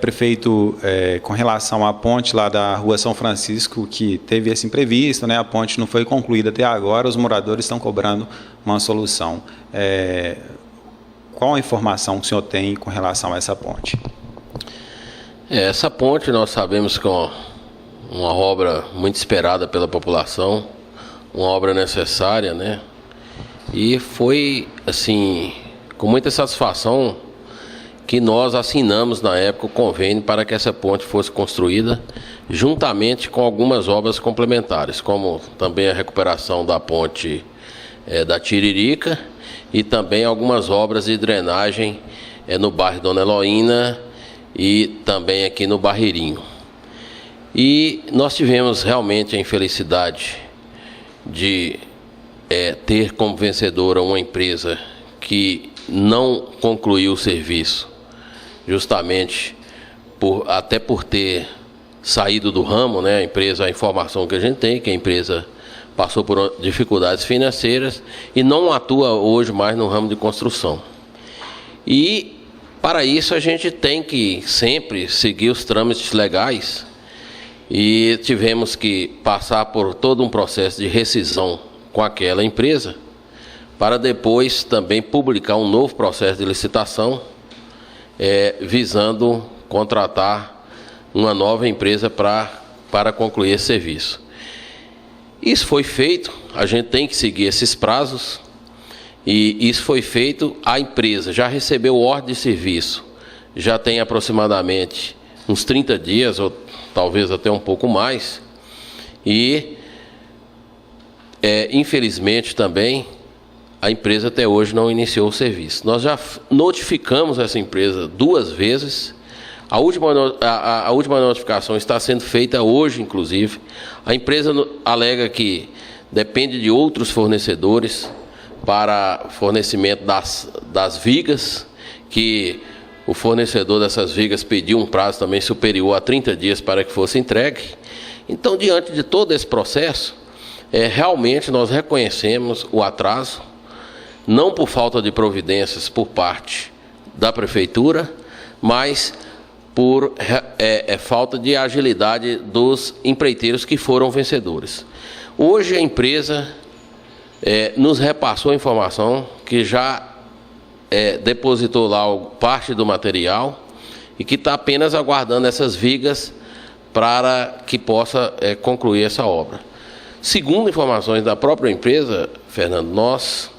Prefeito, com relação à ponte lá da Rua São Francisco, que teve esse imprevisto, né? A ponte não foi concluída até agora, os moradores estão cobrando uma solução. Qual a informação que o senhor tem com relação a essa ponte? Essa ponte nós sabemos que é uma obra muito esperada pela população, uma obra necessária, né? E foi, assim, com muita satisfação que nós assinamos na época o convênio para que essa ponte fosse construída, juntamente com algumas obras complementares, como também a recuperação da ponte da Tiririca e também algumas obras de drenagem no bairro Dona Eloína e também aqui no Barreirinho. E nós tivemos realmente a infelicidade de ter como vencedora uma empresa que não concluiu o serviço, justamente até por ter saído do ramo, né? A informação que a gente tem, que a empresa passou por dificuldades financeiras e não atua hoje mais no ramo de construção. E para isso a gente tem que sempre seguir os trâmites legais e tivemos que passar por todo um processo de rescisão com aquela empresa para depois também publicar um novo processo de licitação visando contratar uma nova empresa para concluir esse serviço. Isso foi feito, a gente tem que seguir esses prazos, e isso foi feito, a empresa já recebeu ordem de serviço, já tem aproximadamente uns 30 dias, ou talvez até um pouco mais, e infelizmente também a empresa até hoje não iniciou o serviço. Nós já notificamos essa empresa 2 vezes. A última notificação está sendo feita hoje, inclusive. A empresa alega que depende de outros fornecedores para fornecimento das vigas, que o fornecedor dessas vigas pediu um prazo também superior a 30 dias para que fosse entregue. Então, diante de todo esse processo, realmente nós reconhecemos o atraso, não por falta de providências por parte da Prefeitura, mas por falta de agilidade dos empreiteiros que foram vencedores. Hoje a empresa nos repassou a informação que já depositou lá parte do material e que está apenas aguardando essas vigas para que possa concluir essa obra. Segundo informações da própria empresa, Fernando, nós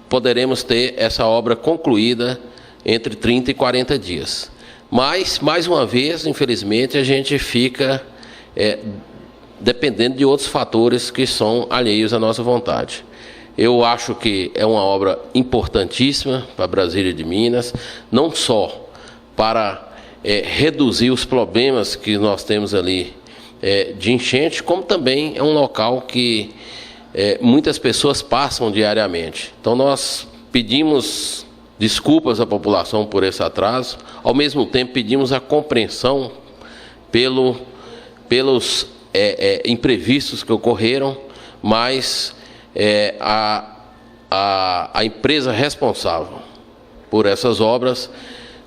poderemos ter essa obra concluída entre 30 e 40 dias. Mas, mais uma vez, infelizmente, a gente fica dependendo de outros fatores que são alheios à nossa vontade. Eu acho que é uma obra importantíssima para Brasília de Minas, não só para reduzir os problemas que nós temos ali de enchente, como também é um local que muitas pessoas passam diariamente. Então nós pedimos desculpas à população por esse atraso, ao mesmo tempo pedimos a compreensão pelos imprevistos que ocorreram, mas a empresa responsável por essas obras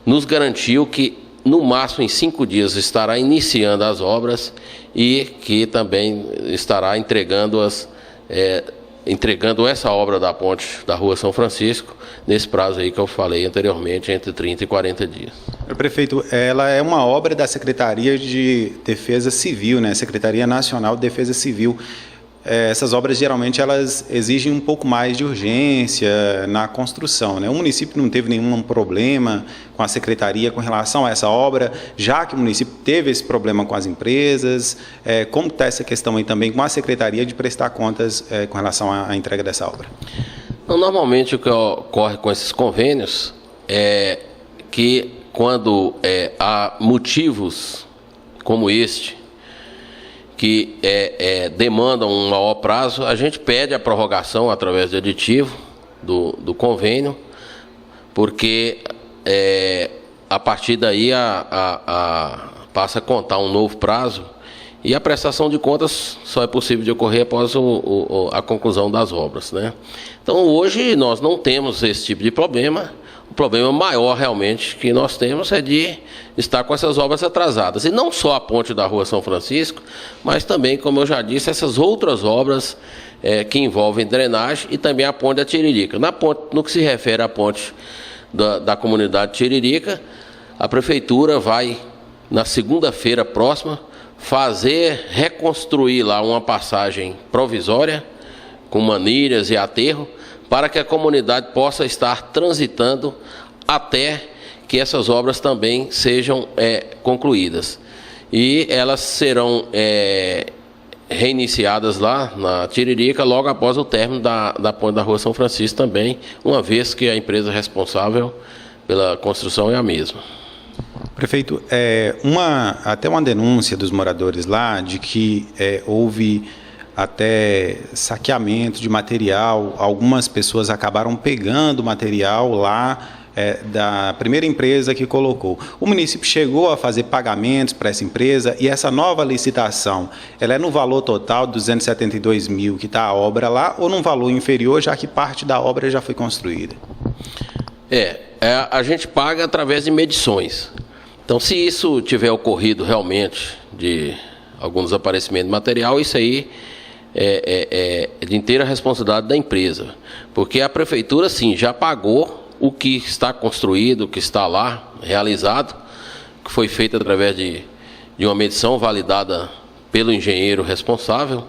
nos garantiu que no máximo em 5 dias estará iniciando as obras e que também estará entregando essa obra da ponte da Rua São Francisco, nesse prazo aí que eu falei anteriormente, entre 30 e 40 dias. Prefeito, ela é uma obra da Secretaria de Defesa Civil, né? Secretaria Nacional de Defesa Civil. Essas obras, geralmente, elas exigem um pouco mais de urgência na construção, né? O município não teve nenhum problema com a Secretaria com relação a essa obra, já que o município teve esse problema com as empresas. Como está essa questão aí também com a Secretaria de prestar contas com relação à entrega dessa obra? Normalmente, o que ocorre com esses convênios é que, quando há motivos como este, que demandam um maior prazo, a gente pede a prorrogação através de aditivo do convênio, porque a partir daí passa a contar um novo prazo e a prestação de contas só é possível de ocorrer após a conclusão das obras, né? Então hoje nós não temos esse tipo de problema. O problema maior realmente que nós temos é de estar com essas obras atrasadas. E não só a ponte da Rua São Francisco, mas também, como eu já disse, essas outras obras que envolvem drenagem e também a ponte da Tiririca. No que se refere à ponte da comunidade Tiririca, a Prefeitura vai, na segunda-feira próxima, reconstruir lá uma passagem provisória, com manilhas e aterro, para que a comunidade possa estar transitando até que essas obras também sejam concluídas. E elas serão reiniciadas lá na Tiririca logo após o término da ponte da Rua São Francisco também, uma vez que a empresa responsável pela construção é a mesma. Prefeito, até uma denúncia dos moradores lá de que houve até saqueamento de material, algumas pessoas acabaram pegando material lá da primeira empresa que colocou. O município chegou a fazer pagamentos para essa empresa e essa nova licitação, ela é no valor total de 272 mil que está a obra lá ou num valor inferior, já que parte da obra já foi construída? A gente paga através de medições. Então, se isso tiver ocorrido realmente de algum desaparecimento de material, isso aí é de inteira responsabilidade da empresa. Porque a Prefeitura, sim, já pagou o que está construído, o que está lá realizado, que foi feito através de uma medição validada pelo engenheiro responsável,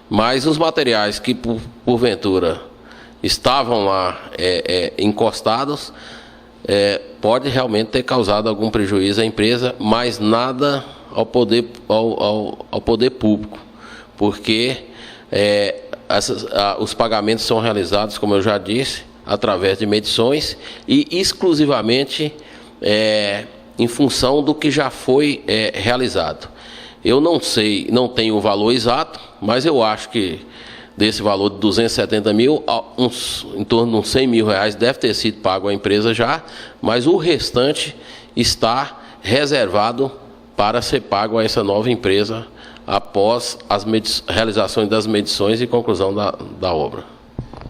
mas os materiais que, porventura, estavam lá encostados, pode realmente ter causado algum prejuízo à empresa, mas nada ao poder público, porque os pagamentos são realizados, como eu já disse, através de medições e exclusivamente em função do que já foi realizado. Eu não sei, não tenho o valor exato, mas eu acho que desse valor de 270 mil, em torno de uns 100 mil reais deve ter sido pago à empresa já, mas o restante está reservado para ser pago a essa nova empresa após as realizações das medições e conclusão da obra.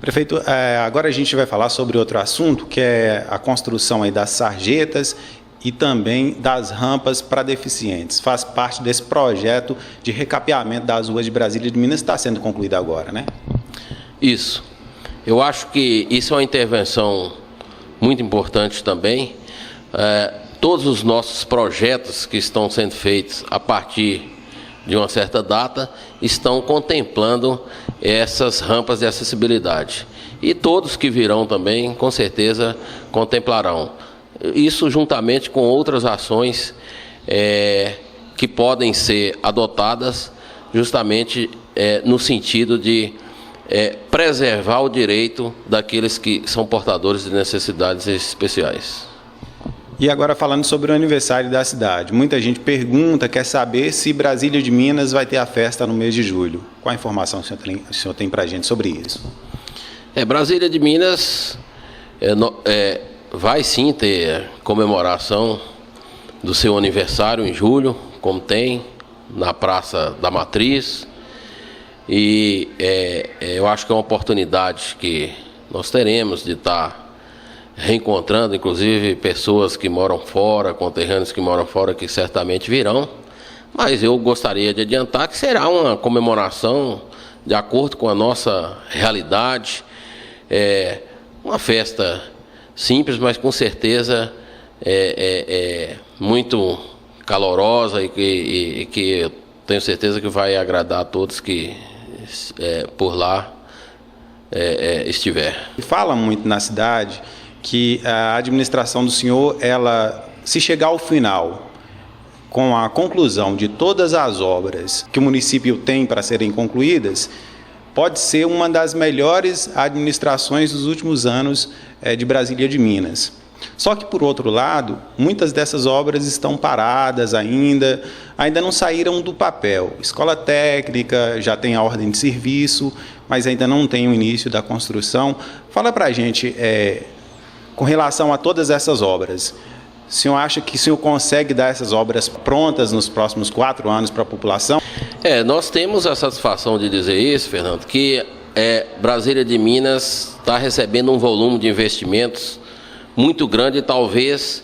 Prefeito, agora a gente vai falar sobre outro assunto, que é a construção aí das sarjetas e também das rampas para deficientes. Faz parte desse projeto de recapeamento das ruas de Brasília e de Minas, que está sendo concluído agora, né? Isso. Eu acho que isso é uma intervenção muito importante também. Todos os nossos projetos que estão sendo feitos a partir de uma certa data estão contemplando essas rampas de acessibilidade. E todos que virão também, com certeza, contemplarão. Isso juntamente com outras ações que podem ser adotadas justamente no sentido de preservar o direito daqueles que são portadores de necessidades especiais. E agora falando sobre o aniversário da cidade, muita gente pergunta, quer saber se Brasília de Minas vai ter a festa no mês de julho. Qual a informação o senhor tem para a gente sobre isso? Brasília de Minas vai sim ter comemoração do seu aniversário em julho, como tem na Praça da Matriz. E eu acho que é uma oportunidade que nós teremos de estar reencontrando, inclusive, pessoas que moram fora, conterrâneos que moram fora, que certamente virão. Mas eu gostaria de adiantar que será uma comemoração de acordo com a nossa realidade, uma festa simples, mas com certeza muito calorosa e que eu tenho certeza que vai agradar a todos que por lá estiver. Fala muito na cidade que a administração do senhor, se chegar ao final, com a conclusão de todas as obras que o município tem para serem concluídas, pode ser uma das melhores administrações dos últimos anos de Brasília de Minas. Só que, por outro lado, muitas dessas obras estão paradas ainda não saíram do papel. Escola técnica já tem a ordem de serviço, mas ainda não tem o início da construção. Fala para a gente, com relação a todas essas obras, o senhor acha que o senhor consegue dar essas obras prontas nos próximos 4 anos para a população? Nós temos a satisfação de dizer isso, Fernando, que Brasília de Minas está recebendo um volume de investimentos muito grande e talvez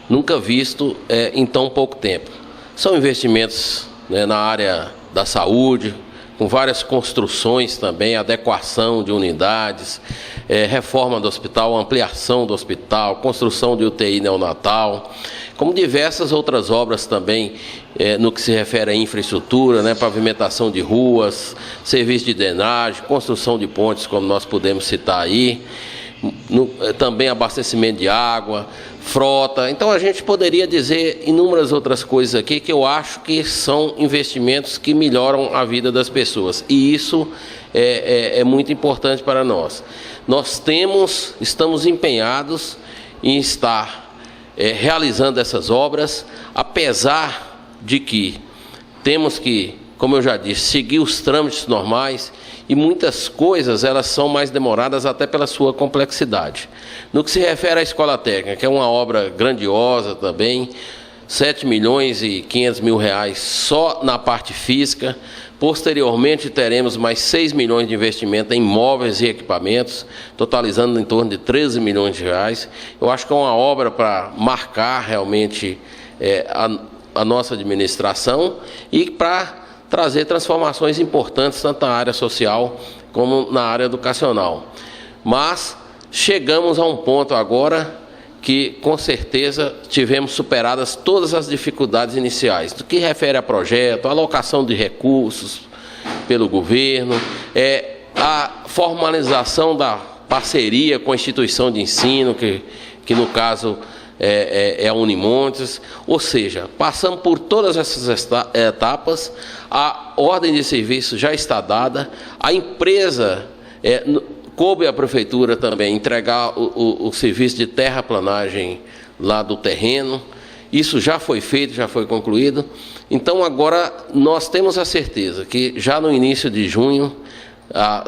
nunca visto em tão pouco tempo. São investimentos, né, na área da saúde, com várias construções também, adequação de unidades, reforma do hospital, ampliação do hospital, construção de UTI neonatal, como diversas outras obras também no que se refere à infraestrutura, né, pavimentação de ruas, serviço de drenagem, construção de pontes, como nós podemos citar aí, também abastecimento de água, frota. Então a gente poderia dizer inúmeras outras coisas aqui que eu acho que são investimentos que melhoram a vida das pessoas, e isso é muito importante para nós. Nós estamos empenhados em estar realizando essas obras, apesar de que temos que, como eu já disse, seguir os trâmites normais, e muitas coisas elas são mais demoradas até pela sua complexidade. No que se refere à escola técnica, que é uma obra grandiosa também, 7.500.000 reais só na parte física. Posteriormente teremos mais 6 milhões de investimento em móveis e equipamentos, totalizando em torno de 13 milhões de reais. Eu acho que é uma obra para marcar realmente a nossa administração e para trazer transformações importantes tanto na área social como na área educacional. Mas chegamos a um ponto agora que, com certeza, tivemos superadas todas as dificuldades iniciais, do que refere a projeto, a alocação de recursos pelo governo, a formalização da parceria com a instituição de ensino, que no caso é a Unimontes. Ou seja, passamos por todas essas etapas, a ordem de serviço já está dada, a empresa, coube à prefeitura também entregar o serviço de terraplanagem lá do terreno. Isso já foi feito, já foi concluído. Então agora nós temos a certeza que já no início de junho,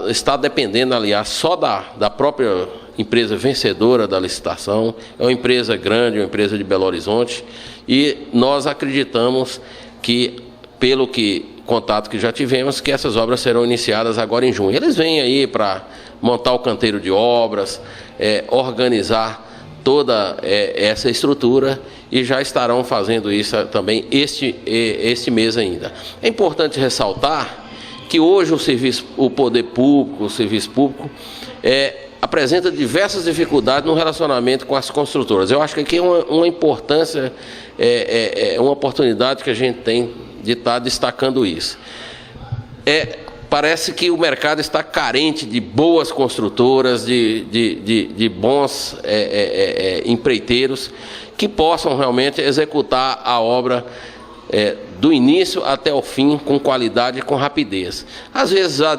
está dependendo, aliás, só da própria empresa vencedora da licitação. É uma empresa grande, uma empresa de Belo Horizonte, e nós acreditamos que, pelo contato que já tivemos, que essas obras serão iniciadas agora em junho. Eles vêm aí para montar o canteiro de obras, organizar toda essa estrutura, e já estarão fazendo isso também este mês ainda. É importante ressaltar que hoje o poder público, o serviço público, apresenta diversas dificuldades no relacionamento com as construtoras. Eu acho que aqui é uma importância, uma oportunidade que a gente tem de estar destacando isso. Parece que o mercado está carente de boas construtoras, de bons empreiteiros que possam realmente executar a obra do início até o fim, com qualidade e com rapidez. Às vezes já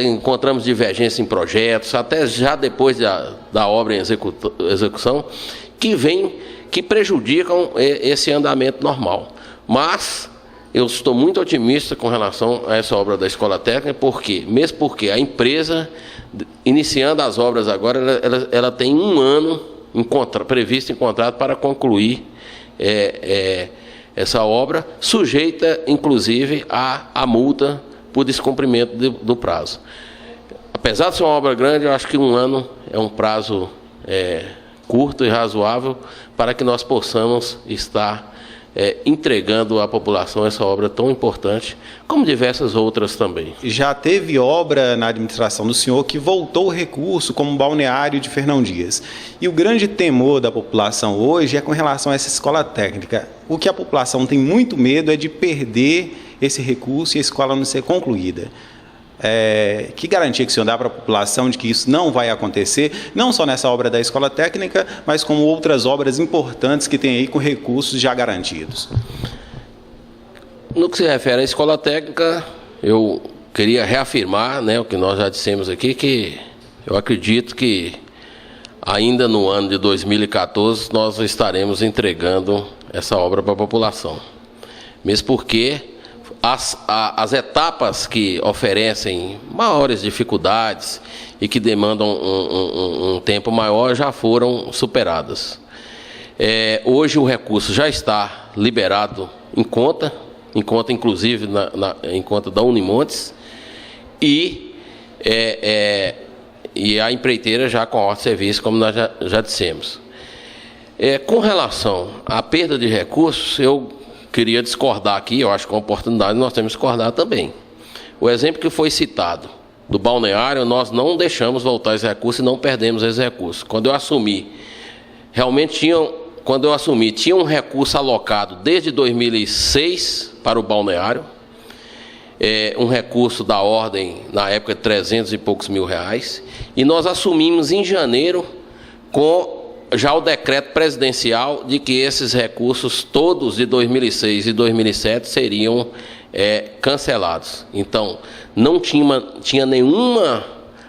encontramos divergência em projetos, até já depois da obra em execução, que prejudicam esse andamento normal. Mas eu estou muito otimista com relação a essa obra da Escola Técnica, mesmo porque a empresa, iniciando as obras agora, ela tem um ano previsto em contrato para concluir essa obra, sujeita, inclusive, à multa por descumprimento do prazo. Apesar de ser uma obra grande, eu acho que um ano é um prazo curto e razoável para que nós possamos estar entregando à população essa obra tão importante, como diversas outras também. Já teve obra na administração do senhor que voltou o recurso, como o balneário de Fernão Dias. E o grande temor da população hoje é com relação a essa escola técnica. O que a população tem muito medo é de perder esse recurso e a escola não ser concluída. Que garantia que o senhor dá para a população de que isso não vai acontecer, não só nessa obra da escola técnica, mas como outras obras importantes que tem aí com recursos já garantidos? No que se refere à escola técnica, eu queria reafirmar, o que nós já dissemos aqui, que eu acredito que ainda no ano de 2014 nós estaremos entregando essa obra para a população. Mesmo porque as etapas que oferecem maiores dificuldades e que demandam um tempo maior já foram superadas. Hoje o recurso já está liberado em conta inclusive em conta da Unimontes, e a empreiteira já com ordem de serviço, como nós já dissemos. Com relação à perda de recursos, eu queria discordar aqui, eu acho que é uma oportunidade nós temos que discordar também. O exemplo que foi citado do balneário, nós não deixamos voltar esse recurso e não perdemos esse recurso. Quando eu assumi, tinha um recurso alocado desde 2006 para o balneário, um recurso da ordem, na época, de 300 e poucos mil reais, e nós assumimos em janeiro com já o decreto presidencial de que esses recursos todos de 2006 e 2007 seriam cancelados. Então, não tinha nenhuma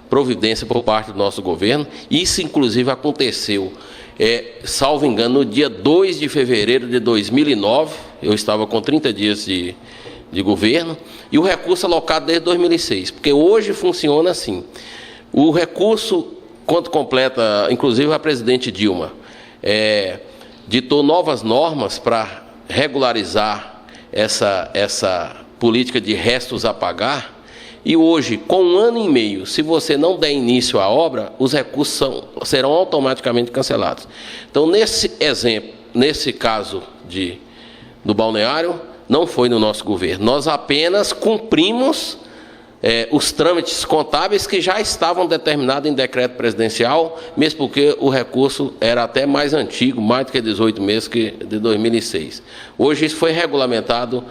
providência por parte do nosso governo. Isso, inclusive, aconteceu, salvo engano, no dia 2 de fevereiro de 2009, eu estava com 30 dias de governo, e o recurso alocado desde 2006, porque hoje funciona assim. O recurso, quanto completa, inclusive a presidente Dilma, ditou novas normas para regularizar essa política de restos a pagar, e hoje, com 1 ano e meio, se você não der início à obra, os recursos serão automaticamente cancelados. Então, nesse exemplo, nesse caso do balneário, não foi no nosso governo. Nós apenas cumprimos os trâmites contábeis que já estavam determinados em decreto presidencial, mesmo porque o recurso era até mais antigo, mais do que 18 meses, que de 2006. Hoje isso foi regulamentado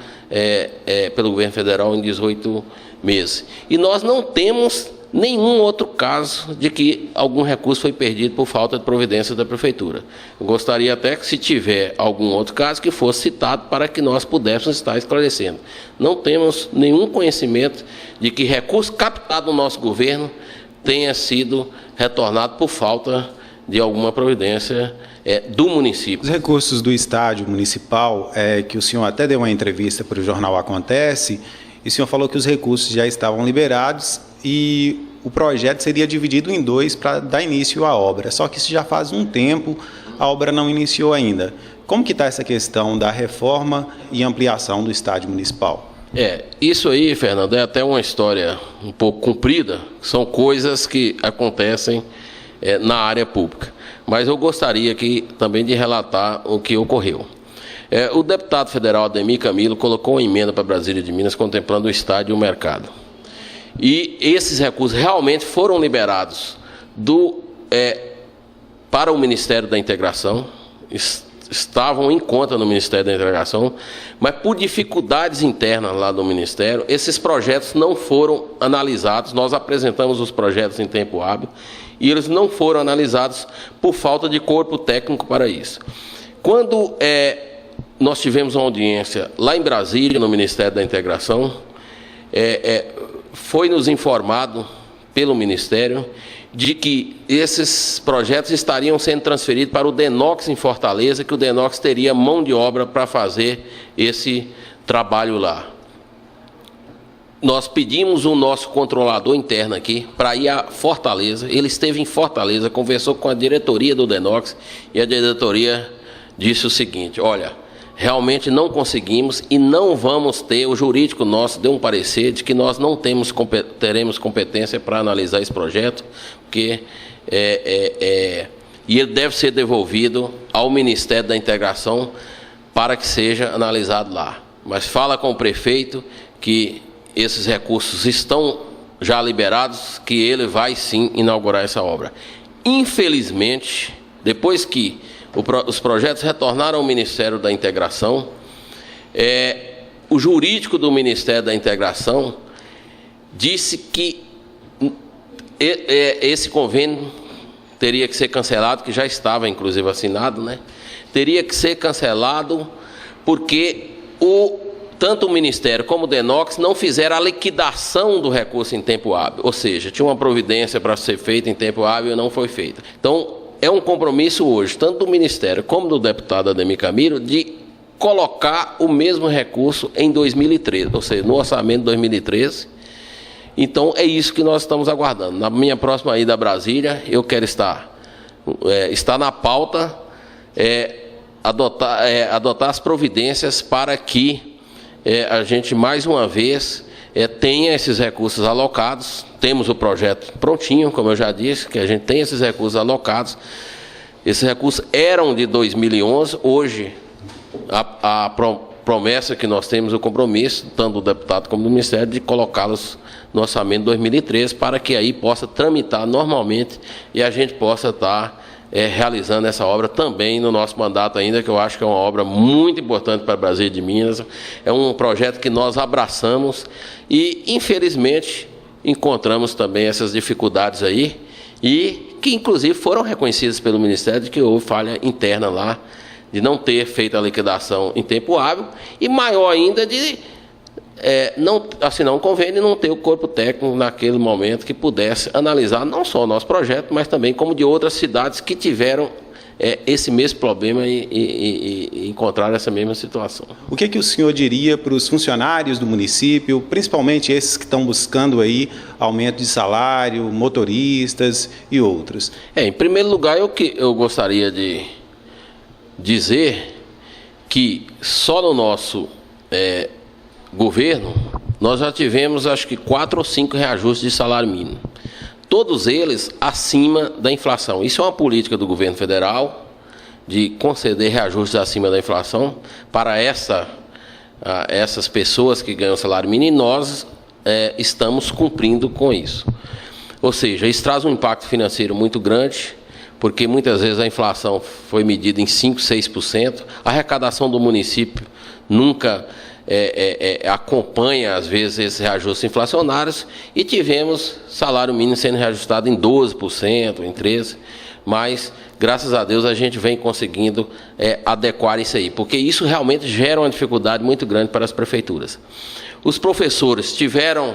pelo governo federal em 18 meses. E nós não temos nenhum outro caso de que algum recurso foi perdido por falta de providência da Prefeitura. Eu gostaria até que, se tiver algum outro caso, que fosse citado para que nós pudéssemos estar esclarecendo. Não temos nenhum conhecimento de que recurso captado no nosso governo tenha sido retornado por falta de alguma providência do município. Os recursos do estádio municipal, que o senhor até deu uma entrevista para o jornal Acontece, e o senhor falou que os recursos já estavam liberados e o projeto seria dividido em 2 para dar início à obra. Só que isso já faz um tempo, a obra não iniciou ainda. Como que está essa questão da reforma e ampliação do estádio municipal? Isso aí, Fernando, é até uma história um pouco comprida, são coisas que acontecem na área pública. Mas eu gostaria aqui também de relatar o que ocorreu. O deputado federal Ademir Camilo colocou uma emenda para Brasília de Minas contemplando o estádio e o mercado. E esses recursos realmente foram liberados para o Ministério da Integração, estavam em conta no Ministério da Integração, mas por dificuldades internas lá do Ministério, esses projetos não foram analisados. Nós apresentamos os projetos em tempo hábil e eles não foram analisados por falta de corpo técnico para isso. Quando nós tivemos uma audiência lá em Brasília, no Ministério da Integração, foi nos informado pelo Ministério de que esses projetos estariam sendo transferidos para o DENOX em Fortaleza, que o DENOX teria mão de obra para fazer esse trabalho lá. Nós pedimos o nosso controlador interno aqui para ir a Fortaleza. Ele esteve em Fortaleza, conversou com a diretoria do DENOX e a diretoria disse o seguinte: olha, realmente não conseguimos e não vamos ter, o jurídico nosso deu um parecer de que nós não teremos competência para analisar esse projeto, porque e ele deve ser devolvido ao Ministério da Integração para que seja analisado lá. Mas fala com o prefeito que esses recursos estão já liberados, que ele vai sim inaugurar essa obra. Infelizmente, depois que os projetos retornaram ao Ministério da Integração, o jurídico do Ministério da Integração disse que esse convênio teria que ser cancelado, que já estava inclusive assinado, né? Teria que ser cancelado porque tanto o Ministério como o DENOX não fizeram a liquidação do recurso em tempo hábil, ou seja, tinha uma providência para ser feita em tempo hábil e não foi feita. Então, é um compromisso hoje, tanto do Ministério como do deputado Ademir Camilo, de colocar o mesmo recurso em 2013, ou seja, no orçamento de 2013. Então, é isso que nós estamos aguardando. Na minha próxima ida a Brasília, eu quero está na pauta, adotar as providências para que a gente, mais uma vez, tenha esses recursos alocados. Temos o projeto prontinho, como eu já disse, que a gente tem esses recursos alocados Esses recursos eram de 2011, hoje a promessa que nós temos, o compromisso, tanto do deputado como do Ministério, de colocá-los no orçamento de 2013, para que aí possa tramitar normalmente e a gente possa estar realizando essa obra também no nosso mandato ainda, que eu acho que é uma obra muito importante para Brasília de Minas. É um projeto que nós abraçamos e, infelizmente, encontramos também essas dificuldades aí, e que, inclusive, foram reconhecidas pelo Ministério de que houve falha interna lá, de não ter feito a liquidação em tempo hábil, e maior ainda de não assinar um convênio e não ter o corpo técnico naquele momento que pudesse analisar não só o nosso projeto, mas também como de outras cidades que tiveram esse mesmo problema e encontraram essa mesma situação. O que o senhor diria para os funcionários do município, principalmente esses que estão buscando aí aumento de salário, motoristas e outros? Em primeiro lugar, eu gostaria de dizer que só no nosso governo nós já tivemos, acho que 4 ou 5 reajustes de salário mínimo. Todos eles acima da inflação. Isso é uma política do governo federal, de conceder reajustes acima da inflação para essas pessoas que ganham salário mínimo, e nós estamos cumprindo com isso. Ou seja, isso traz um impacto financeiro muito grande, porque muitas vezes a inflação foi medida em 5%, 6%, a arrecadação do município nunca acompanha, às vezes, esses reajustes inflacionários, e tivemos salário mínimo sendo reajustado em 12%, em 13%, mas, graças a Deus, a gente vem conseguindo adequar isso aí, porque isso realmente gera uma dificuldade muito grande para as prefeituras. Os professores tiveram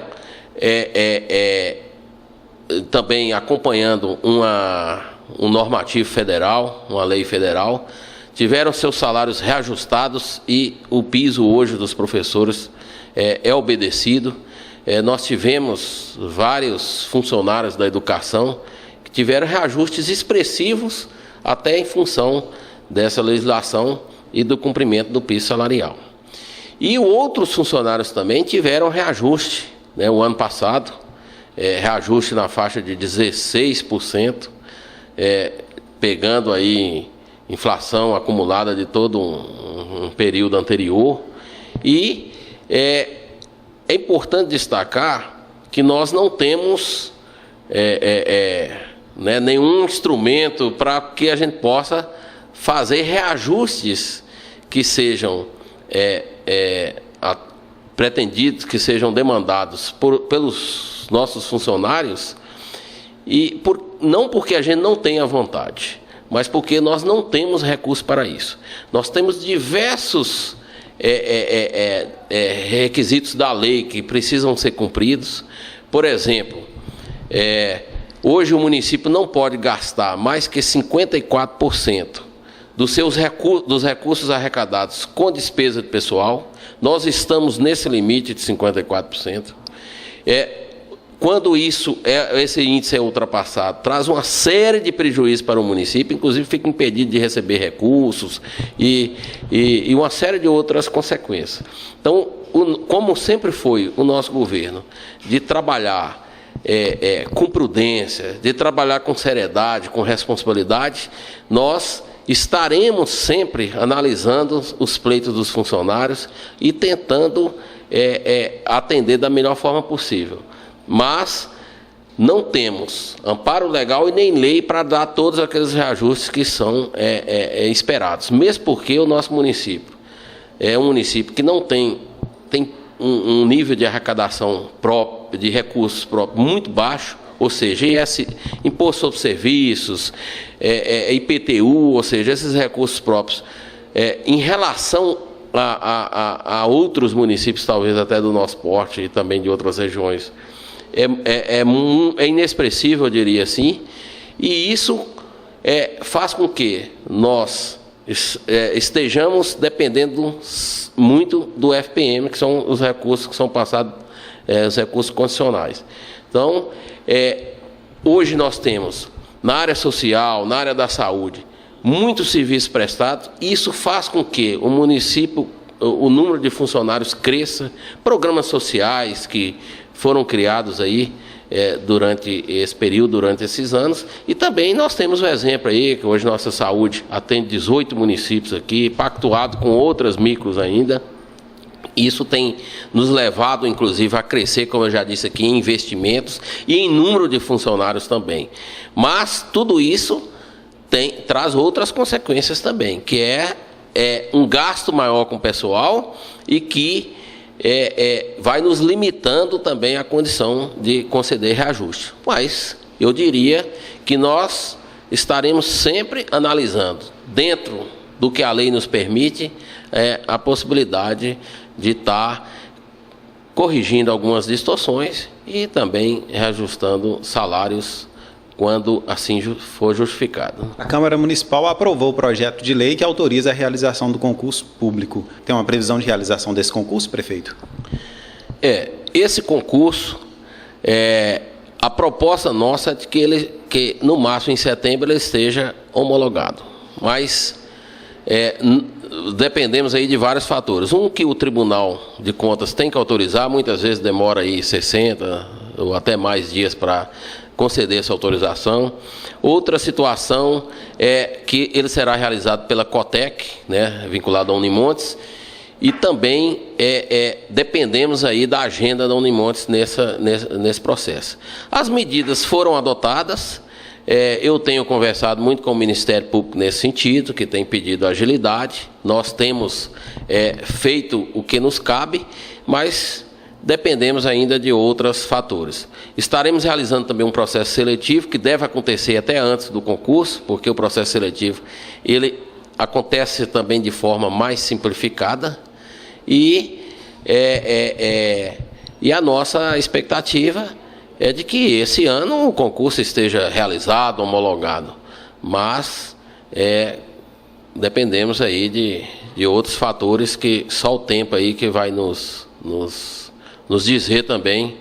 também acompanhando um normativo federal, uma lei federal, tiveram seus salários reajustados e o piso hoje dos professores é obedecido. Nós tivemos vários funcionários da educação que tiveram reajustes expressivos até em função dessa legislação e do cumprimento do piso salarial. E outros funcionários também tiveram reajuste, o ano passado, reajuste na faixa de 16%, pegando aí inflação acumulada de todo um período anterior. E é importante destacar que nós não temos nenhum instrumento para que a gente possa fazer reajustes que sejam pretendidos, que sejam demandados pelos nossos funcionários, e não porque a gente não tenha vontade, mas porque nós não temos recursos para isso. Nós temos diversos requisitos da lei que precisam ser cumpridos. Por exemplo, hoje o município não pode gastar mais que 54% dos recursos arrecadados com despesa de pessoal. Nós estamos nesse limite de 54%. Quando esse índice é ultrapassado, traz uma série de prejuízos para o município, inclusive fica impedido de receber recursos e uma série de outras consequências. Então, como sempre foi o nosso governo, de trabalhar com prudência, de trabalhar com seriedade, com responsabilidade, nós estaremos sempre analisando os pleitos dos funcionários e tentando atender da melhor forma possível. Mas não temos amparo legal e nem lei para dar todos aqueles reajustes que são esperados. Mesmo porque o nosso município é um município que não tem um nível de arrecadação próprio, de recursos próprios muito baixo, ou seja, imposto sobre serviços, IPTU, ou seja, esses recursos próprios, em relação a outros municípios, talvez até do nosso porte e também de outras regiões, é inexpressível, eu diria assim, e isso faz com que nós estejamos dependendo muito do FPM, que são os recursos que são passados, os recursos condicionais. Então, hoje nós temos, na área social, na área da saúde, muitos serviços prestados. Isso faz com que o município, o número de funcionários cresça, programas sociais que foram criados aí, durante esse período, durante esses anos. E também nós temos o exemplo aí, que hoje nossa saúde atende 18 municípios aqui, pactuado com outras micros ainda. Isso tem nos levado, inclusive, a crescer, como eu já disse aqui, em investimentos e em número de funcionários também. Mas tudo isso traz outras consequências também, que é um gasto maior com o pessoal e que vai nos limitando também a condição de conceder reajuste. Mas eu diria que nós estaremos sempre analisando, dentro do que a lei nos permite, a possibilidade de estar corrigindo algumas distorções e também reajustando salários quando assim for justificado. A Câmara Municipal aprovou o projeto de lei que autoriza a realização do concurso público. Tem uma previsão de realização desse concurso, prefeito? Esse concurso, a proposta nossa é de que no máximo em setembro ele esteja homologado. Mas dependemos aí de vários fatores. Um, que o Tribunal de Contas tem que autorizar, muitas vezes demora aí 60 ou até mais dias para conceder essa autorização. Outra situação é que ele será realizado pela Cotec, né, vinculado à Unimontes, e também dependemos aí da agenda da Unimontes nesse processo. As medidas foram adotadas. Eu tenho conversado muito com o Ministério Público nesse sentido, que tem pedido agilidade. Nós temos feito o que nos cabe, mas dependemos ainda de outros fatores. Estaremos realizando também um processo seletivo, que deve acontecer até antes do concurso, porque o processo seletivo ele acontece também de forma mais simplificada. E a nossa expectativa é de que esse ano o concurso esteja realizado, homologado, mas dependemos aí de outros fatores que só o tempo aí que vai nos dizer também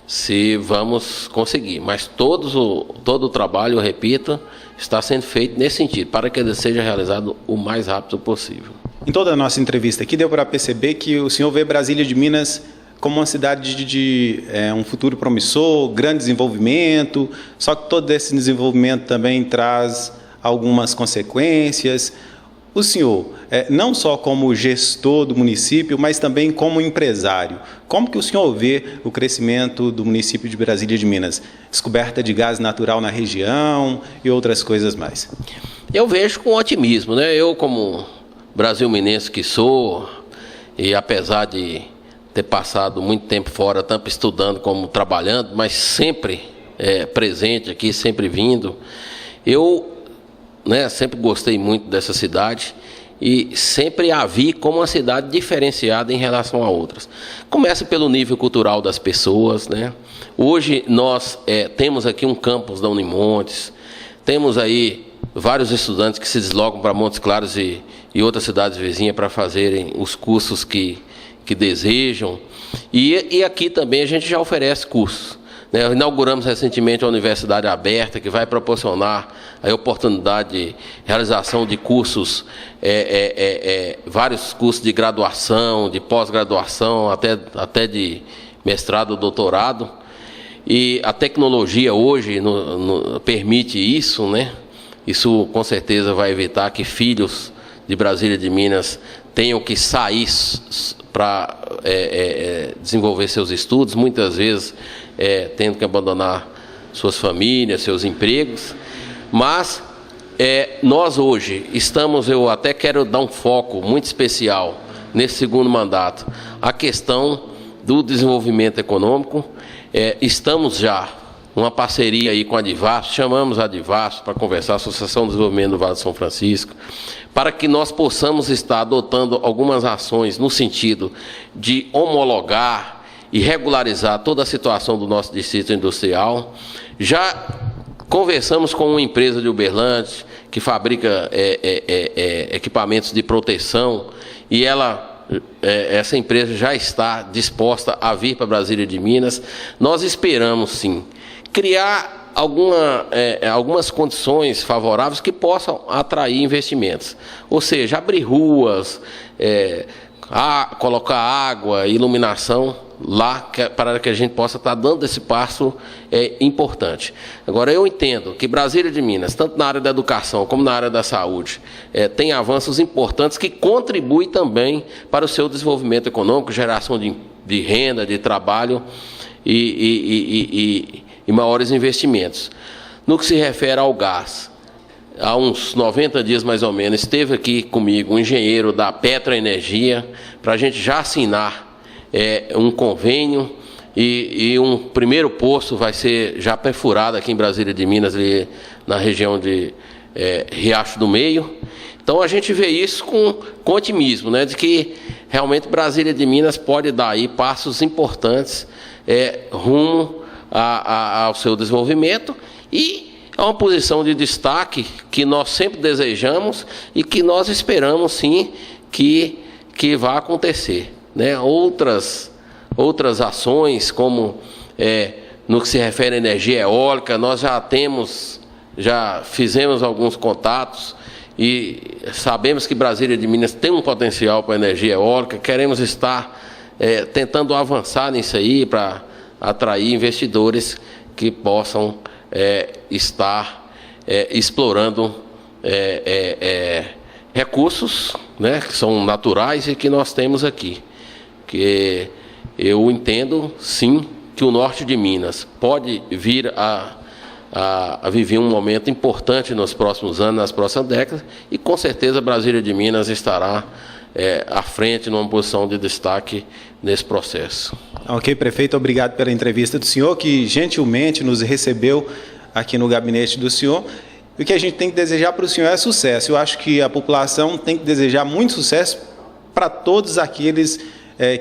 se vamos conseguir. Mas todo o trabalho, eu repito, está sendo feito nesse sentido, para que ele seja realizado o mais rápido possível. Em toda a nossa entrevista aqui, deu para perceber que o senhor vê Brasília de Minas como uma cidade de um futuro promissor, grande desenvolvimento, só que todo esse desenvolvimento também traz algumas consequências. O senhor, não só como gestor do município, mas também como empresário, como que o senhor vê o crescimento do município de Brasília de Minas? Descoberta de gás natural na região e outras coisas mais. Eu vejo com otimismo, né? Eu, como brasil-minense que sou, e apesar de ter passado muito tempo fora, tanto estudando como trabalhando, mas sempre presente aqui, sempre vindo, eu sempre gostei muito dessa cidade e sempre a vi como uma cidade diferenciada em relação a outras. Começa pelo nível cultural das pessoas, né? Hoje nós temos aqui um campus da Unimontes, temos aí vários estudantes que se deslocam para Montes Claros e outras cidades vizinhas para fazerem os cursos que desejam. E aqui também a gente já oferece cursos. Inauguramos recentemente a Universidade Aberta, que vai proporcionar a oportunidade de realização de cursos, vários cursos de graduação, de pós-graduação, até de mestrado, doutorado. E a tecnologia hoje permite isso, né? Isso com certeza vai evitar que filhos de Brasília de Minas tenham que sair para desenvolver seus estudos, muitas vezes tendo que abandonar suas famílias, seus empregos. Mas nós hoje estamos, eu até quero dar um foco muito especial nesse segundo mandato, a questão do desenvolvimento econômico. Estamos já uma parceria aí com a Adivasp, chamamos a Adivasp para conversar, a Associação de Desenvolvimento do Vale de São Francisco, para que nós possamos estar adotando algumas ações no sentido de homologar e regularizar toda a situação do nosso distrito industrial. Já conversamos com uma empresa de Uberlândia que fabrica equipamentos de proteção e essa empresa já está disposta a vir para Brasília de Minas. Nós esperamos, sim, criar algumas condições favoráveis que possam atrair investimentos. Ou seja, abrir ruas, colocar água, iluminação lá para que a gente possa estar dando esse passo importante. Agora, eu entendo que Brasília de Minas, tanto na área da educação como na área da saúde, tem avanços importantes que contribuem também para o seu desenvolvimento econômico, geração de renda, de trabalho e maiores investimentos. No que se refere ao gás, há uns 90 dias mais ou menos, esteve aqui comigo um engenheiro da Petra Energia para a gente já assinar um convênio e um primeiro poço vai ser já perfurado aqui em Brasília de Minas, ali na região de Riacho do Meio. Então a gente vê isso com otimismo, né, de que realmente Brasília de Minas pode dar aí passos importantes rumo ao seu desenvolvimento, e é uma posição de destaque que nós sempre desejamos e que nós esperamos sim que vá acontecer, né? Outras ações, como no que se refere à energia eólica, nós já fizemos alguns contatos e sabemos que Brasília de Minas tem um potencial para a energia eólica. Queremos estar tentando avançar nisso aí para atrair investidores que possam estar explorando recursos, né, que são naturais e que nós temos aqui. Que eu entendo, sim, que o norte de Minas pode vir a viver um momento importante nos próximos anos, nas próximas décadas, e com certeza Brasília de Minas estará à frente, numa posição de destaque nesse processo. Ok, prefeito, obrigado pela entrevista do senhor, que gentilmente nos recebeu aqui no gabinete do senhor. E o que a gente tem que desejar para o senhor é sucesso. Eu acho que a população tem que desejar muito sucesso para todos aqueles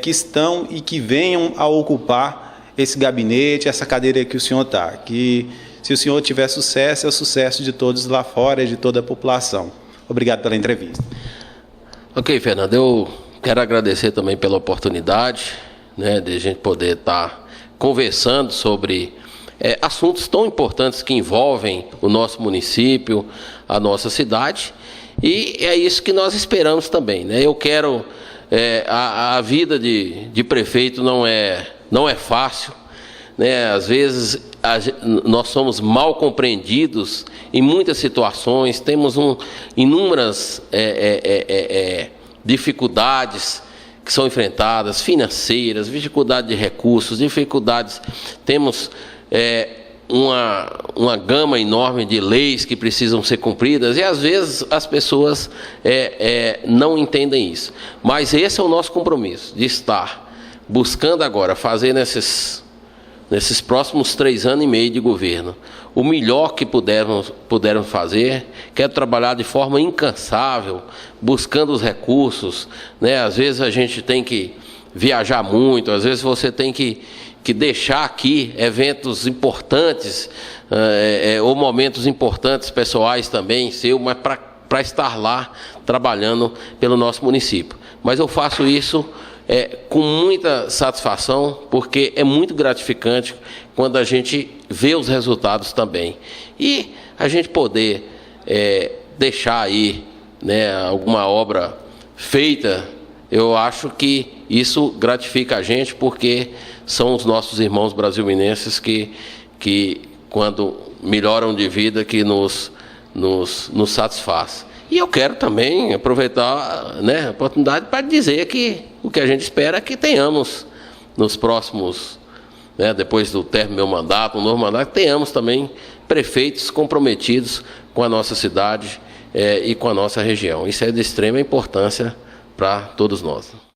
que estão e que venham a ocupar esse gabinete, essa cadeira que o senhor está. Que se o senhor tiver sucesso, é o sucesso de todos lá fora e de toda a população. Obrigado pela entrevista. Ok, Fernando, eu quero agradecer também pela oportunidade, né, de a gente poder estar conversando sobre assuntos tão importantes que envolvem o nosso município, a nossa cidade, e é isso que nós esperamos também, né? Eu quero... a vida de prefeito não é fácil, né? Às vezes nós somos mal compreendidos em muitas situações, temos inúmeras dificuldades que são enfrentadas, financeiras, dificuldade de recursos, temos uma gama enorme de leis que precisam ser cumpridas, e às vezes as pessoas não entendem isso. Mas esse é o nosso compromisso, de estar buscando agora fazer nesses próximos 3 anos e meio de governo o melhor que pudermos fazer. Quero trabalhar de forma incansável, buscando os recursos, né? Às vezes a gente tem que viajar muito, às vezes você tem que deixar aqui eventos importantes ou momentos importantes pessoais também seu, mas para estar lá trabalhando pelo nosso município. Mas eu faço isso com muita satisfação, porque é muito gratificante quando a gente vê os resultados também. E a gente poder deixar aí, né, alguma obra feita, eu acho que isso gratifica a gente, porque são os nossos irmãos brasilienses que quando melhoram de vida, que nos satisfaz. E eu quero também aproveitar, né, a oportunidade para dizer que o que a gente espera é que tenhamos nos próximos, né, depois do término do meu mandato, um novo mandato, tenhamos também prefeitos comprometidos com a nossa cidade e com a nossa região. Isso é de extrema importância para todos nós.